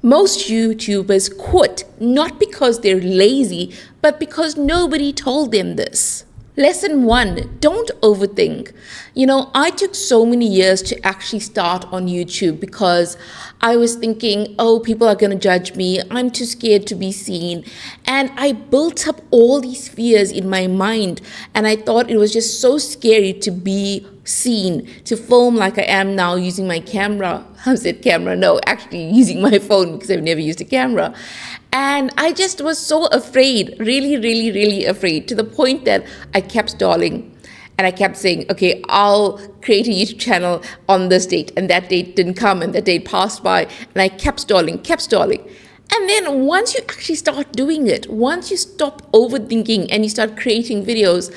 Most YouTubers quit not because they're lazy, but because nobody told them this. Lesson 1, don't overthink. I took so many years to actually start on YouTube because I was thinking, oh, people are going to judge me. I'm too scared to be seen. And I built up all these fears in my mind. And I thought it was just so scary to be seen, to film like I am now using my camera. I said camera, no, actually using my phone because I've never used a camera. And I just was so afraid, really, really, really afraid, to the point that I kept stalling. And I kept saying, okay, I'll create a YouTube channel on this date. And that date didn't come, and that date passed by. And I kept stalling. And then once you actually start doing it, once you stop overthinking and you start creating videos,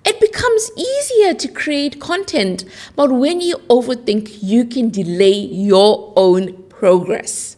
it becomes easier to create content. But when you overthink, you can delay your own progress.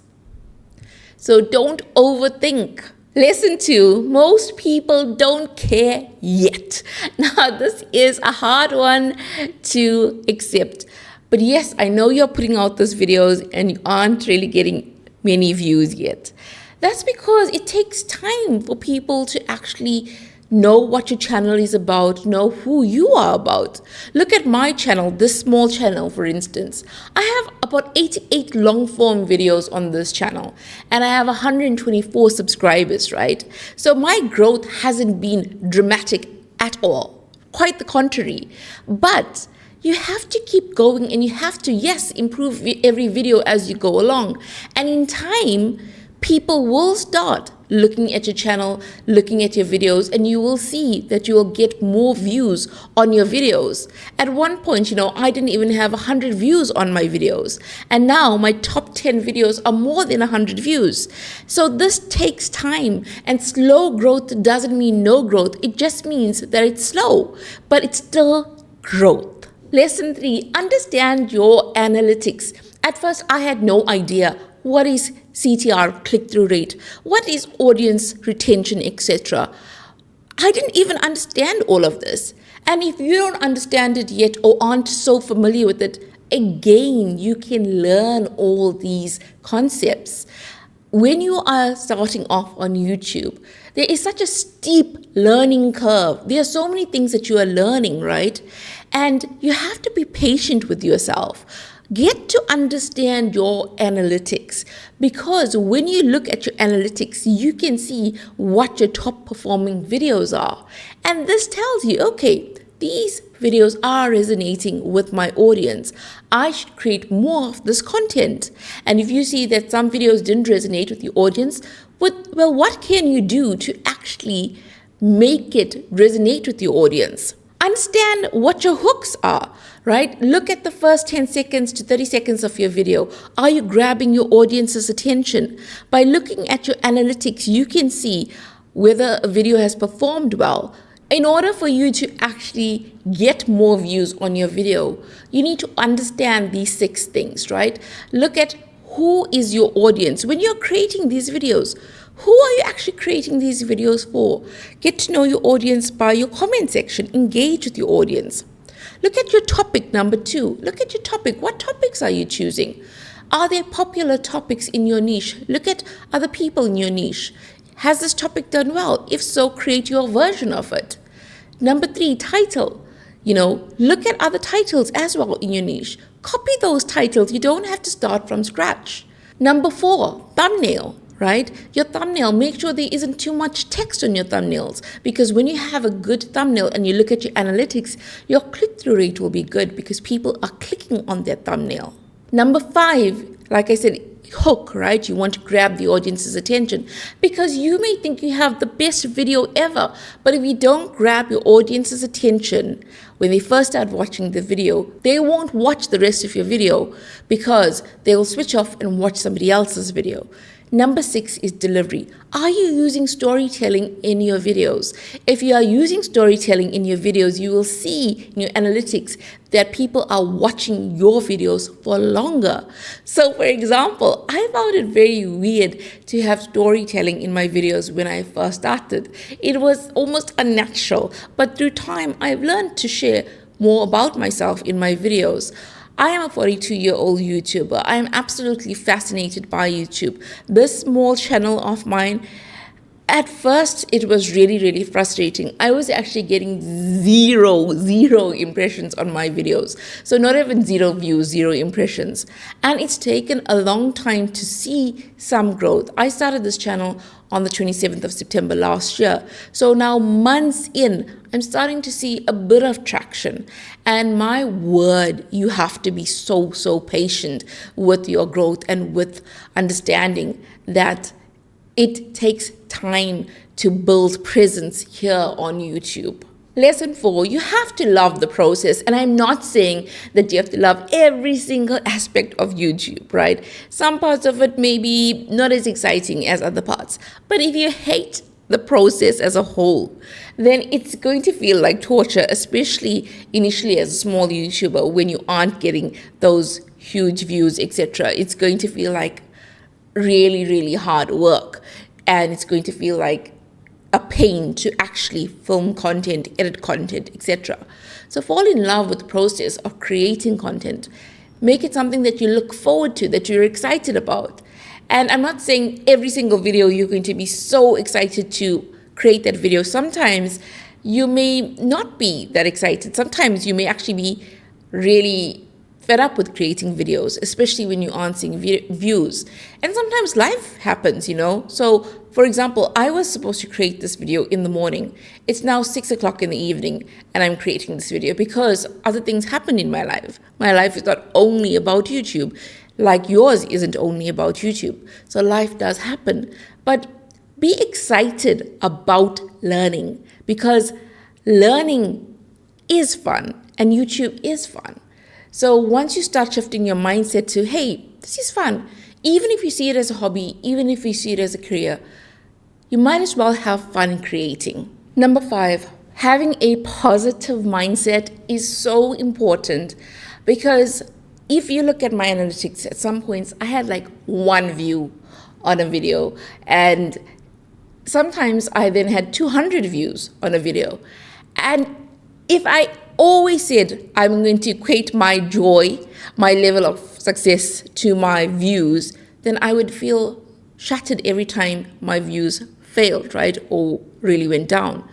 So don't overthink. Lesson 2, most people don't care yet. Now, this is a hard one to accept. But yes, I know you're putting out those videos and you aren't really getting many views yet. That's because it takes time for people to actually know what your channel is about, know who you are about. Look at my channel, this small channel, for instance. I have about 88 long form videos on this channel, and I have 124 subscribers, right? So my growth hasn't been dramatic at all. Quite the contrary. But you have to keep going, and you have to, yes, improve every video as you go along. And in time, people will start looking at your channel, looking at your videos, and you will see that you will get more views on your videos. At one point, I didn't even have 100 views on my videos. And now my top 10 videos are more than 100 views. So this takes time, and slow growth doesn't mean no growth. It just means that it's slow, but it's still growth. Lesson 3, understand your analytics. At first, I had no idea what is CTR, click-through rate, what is audience retention, etc. I didn't even understand all of this. And if you don't understand it yet or aren't so familiar with it, again, you can learn all these concepts. When you are starting off on YouTube, there is such a steep learning curve. There are so many things that you are learning, right? And you have to be patient with yourself. Get to understand your analytics, because when you look at your analytics, you can see what your top performing videos are. And this tells you, okay, these videos are resonating with my audience. I should create more of this content. And if you see that some videos didn't resonate with your audience, well, what can you do to actually make it resonate with your audience? Understand what your hooks are, right? Look at the first 10 seconds to 30 seconds of your video. Are you grabbing your audience's attention? By looking at your analytics, you can see whether a video has performed well. In order for you to actually get more views on your video, you need to understand these 6 things, right? Look at who is your audience. When you're creating these videos, who are you actually creating these videos for? Get to know your audience by your comment section. Engage with your audience. Look at your topic, number 2. Look at your topic. What topics are you choosing? Are there popular topics in your niche? Look at other people in your niche. Has this topic done well? If so, create your version of it. Number 3, title. Look at other titles as well in your niche. Copy those titles. You don't have to start from scratch. Number 4, thumbnail. Right? Your thumbnail, make sure there isn't too much text on your thumbnails, because when you have a good thumbnail and you look at your analytics, your click-through rate will be good because people are clicking on their thumbnail. Number 5, like I said, hook, right? You want to grab the audience's attention, because you may think you have the best video ever, but if you don't grab your audience's attention when they first start watching the video, they won't watch the rest of your video because they will switch off and watch somebody else's video. Number 6 is delivery. Are you using storytelling in your videos? If you are using storytelling in your videos, you will see in your analytics that people are watching your videos for longer. So for example, I found it very weird to have storytelling in my videos when I first started. It was almost unnatural, but through time, I've learned to share more about myself in my videos. I am a 42-year-old YouTuber. I am absolutely fascinated by YouTube. This small channel of mine, at first, it was really, really frustrating. I was actually getting zero impressions on my videos. So not even 0 views, 0 impressions. And it's taken a long time to see some growth. I started this channel on the 27th of September last year. So now months in, I'm starting to see a bit of traction. And my word, you have to be so patient with your growth and with understanding that it takes time to build presence here on YouTube. Lesson 4, you have to love the process. And I'm not saying that you have to love every single aspect of YouTube, right? Some parts of it may be not as exciting as other parts. But if you hate the process as a whole, then it's going to feel like torture, especially initially as a small YouTuber when you aren't getting those huge views, etc. It's going to feel like really hard work, and it's going to feel like a pain to actually film content, edit content, etc. So fall in love with the process of creating content. Make it something that you look forward to, that you're excited about. And I'm not saying every single video you're going to be so excited to create that video. Sometimes you may not be that excited. Sometimes you may actually be really fed up with creating videos, especially when you aren't seeing views. And sometimes life happens, So, for example, I was supposed to create this video in the morning. It's now 6 o'clock in the evening, and I'm creating this video because other things happen in my life. My life is not only about YouTube, like yours isn't only about YouTube. So life does happen. But be excited about learning, because learning is fun and YouTube is fun. So once you start shifting your mindset to, hey, this is fun, even if you see it as a hobby, even if you see it as a career, you might as well have fun creating. Number 5, having a positive mindset is so important, because if you look at my analytics, at some points I had like 1 view on a video, and sometimes I then had 200 views on a video. And if I always said I'm going to equate my joy, my level of success to my views, then I would feel shattered every time my views failed, right? Or really went down.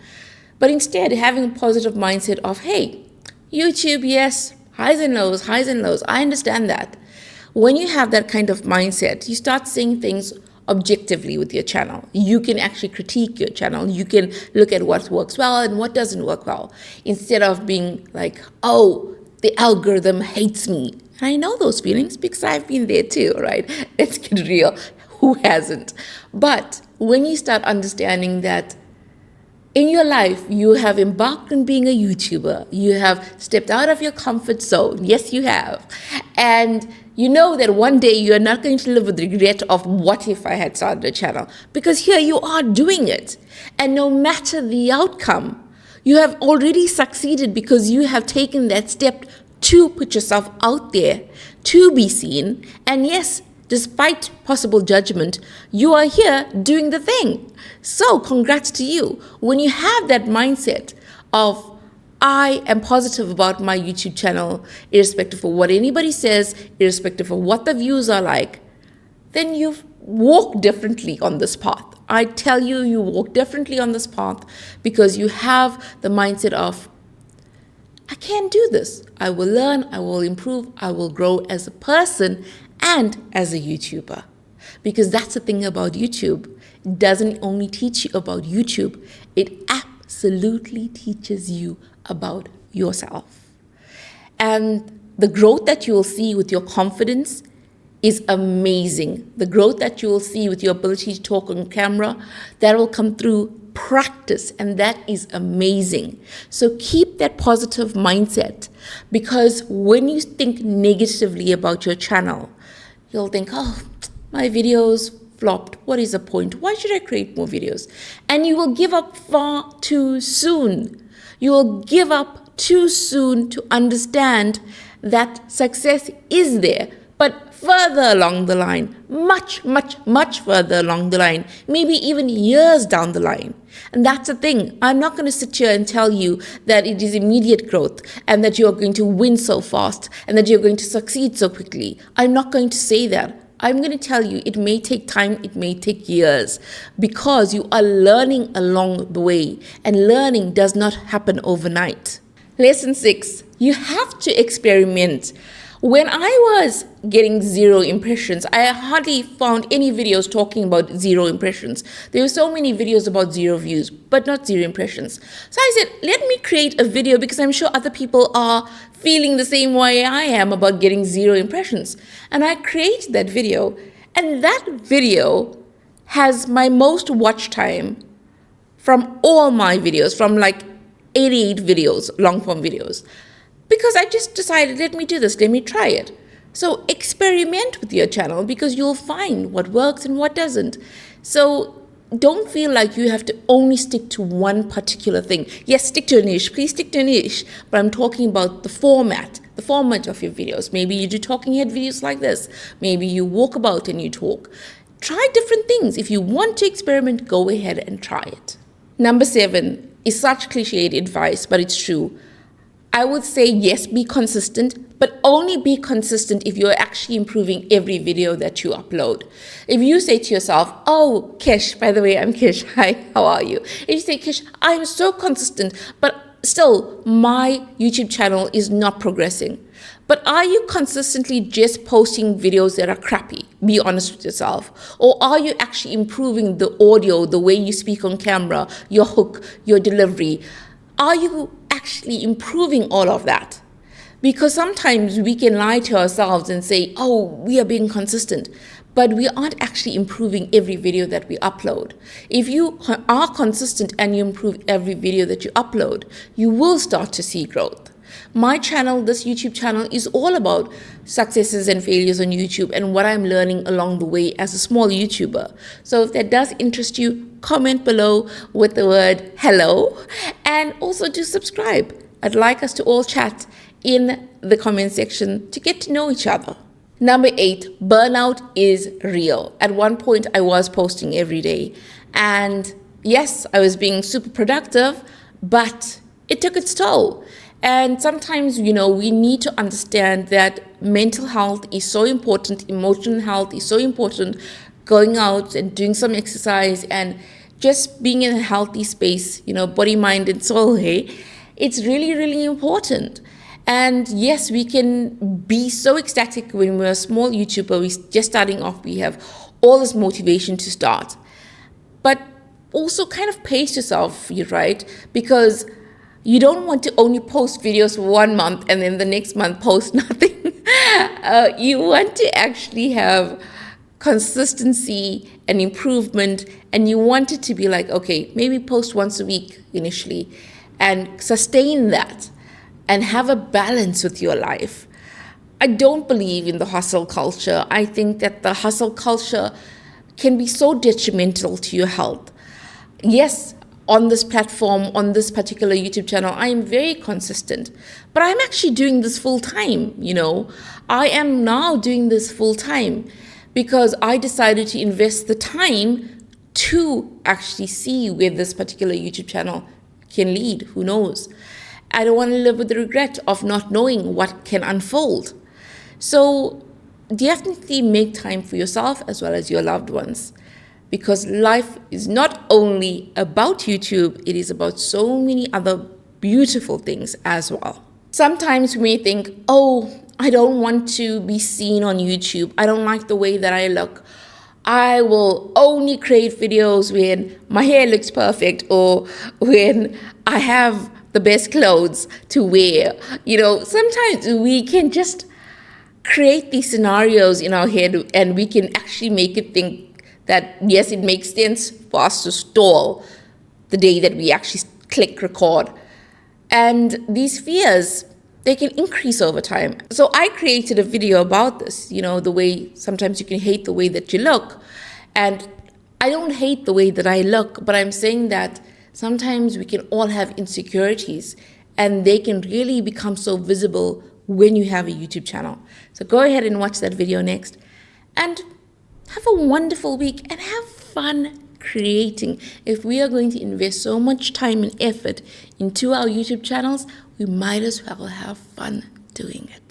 But instead, having a positive mindset of, hey, YouTube, yes, highs and lows, I understand that. When you have that kind of mindset, you start seeing things objectively with your channel. You can actually critique your channel. You can look at what works well and what doesn't work well, instead of being like, oh, the algorithm hates me. And I know those feelings because I've been there too, right? Let's get real. Who hasn't? But when you start understanding that in your life, you have embarked on being a YouTuber, you have stepped out of your comfort zone. Yes, you have. And you know that one day you're not going to live with regret of what if I had started a channel, because here you are doing it. And no matter the outcome, you have already succeeded because you have taken that step to put yourself out there, to be seen. And yes, despite possible judgment, you are here doing the thing. So congrats to you. When you have that mindset of, I am positive about my YouTube channel, irrespective of what anybody says, irrespective of what the views are like, then you walk differently on this path. I tell you, you walk differently on this path because you have the mindset of, I can do this. I will learn, I will improve, I will grow as a person and as a YouTuber. Because that's the thing about YouTube. It doesn't only teach you about YouTube, it absolutely teaches you about yourself. And the growth that you will see with your confidence is amazing. The growth that you will see with your ability to talk on camera, that will come through practice, and that is amazing. So keep that positive mindset, because when you think negatively about your channel, you'll think, oh, my videos flopped. What is the point? Why should I create more videos? And you will give up far too soon. You will give up too soon to understand that success is there. But further along the line, much further along the line, maybe even years down the line. And that's the thing. I'm not going to sit here and tell you that it is immediate growth and that you're going to win so fast and that you're going to succeed so quickly. I'm not going to say that. I'm going to tell you it may take time, it may take years, because you are learning along the way, and learning does not happen overnight. Lesson 6, you have to experiment. When I was getting 0 impressions, I hardly found any videos talking about 0 impressions. There were so many videos about 0 views, but not 0 impressions. So I said, let me create a video, because I'm sure other people are feeling the same way I am about getting 0 impressions. And I created that video, and that video has my most watch time from all my videos, from like 88 videos, long form videos. Because I just decided, let me do this, let me try it. So experiment with your channel, because you'll find what works and what doesn't. So don't feel like you have to only stick to one particular thing. Yes, stick to a niche, please stick to a niche. But I'm talking about the format of your videos. Maybe you do talking head videos like this. Maybe you walk about and you talk. Try different things. If you want to experiment, go ahead and try it. Number 7 is such cliched advice, but it's true. I would say, yes, be consistent, but only be consistent if you're actually improving every video that you upload. If you say to yourself, oh, Kish, by the way, I'm Kish, hi, how are you? If you say, Kish, I'm so consistent, but still my YouTube channel is not progressing. But are you consistently just posting videos that are crappy? Be honest with yourself. Or are you actually improving the audio, the way you speak on camera, your hook, your delivery? Are you actually improving all of that? Because sometimes we can lie to ourselves and say, oh, we are being consistent, but we aren't actually improving every video that we upload. If you are consistent and you improve every video that you upload, you will start to see growth. My channel, this YouTube channel, is all about successes and failures on YouTube and what I'm learning along the way as a small YouTuber. So if that does interest you, comment below with the word hello, and also do subscribe. I'd like us to all chat in the comment section to get to know each other. Number 8, burnout is real. At one point, I was posting every day. And yes, I was being super productive, but it took its toll. And sometimes, we need to understand that mental health is so important, emotional health is so important, going out and doing some exercise and just being in a healthy space, body, mind, and soul, hey, it's really, really important. And yes, we can be so ecstatic when we're a small YouTuber, we're just starting off, we have all this motivation to start. But also kind of pace yourself, right? Because you don't want to only post videos for 1 month and then the next month post nothing. You want to actually have consistency and improvement, and you want it to be like, okay, maybe post once a week initially and sustain that and have a balance with your life. I don't believe in the hustle culture. I think that the hustle culture can be so detrimental to your health. Yes, on this platform, on this particular YouTube channel, I am very consistent, but I'm actually doing this full time, I am now doing this full time because I decided to invest the time to actually see where this particular YouTube channel can lead. Who knows? I don't want to live with the regret of not knowing what can unfold. So definitely make time for yourself as well as your loved ones. Because life is not only about YouTube, it is about so many other beautiful things as well. Sometimes we may think, oh, I don't want to be seen on YouTube. I don't like the way that I look. I will only create videos when my hair looks perfect or when I have the best clothes to wear. Sometimes we can just create these scenarios in our head and we can actually make it think that, yes, it makes sense for us to stall the day that we actually click record. And these fears, they can increase over time. So I created a video about this, the way sometimes you can hate the way that you look. And I don't hate the way that I look, but I'm saying that sometimes we can all have insecurities and they can really become so visible when you have a YouTube channel. So go ahead and watch that video next. And have a wonderful week and have fun creating. If we are going to invest so much time and effort into our YouTube channels, we might as well have fun doing it.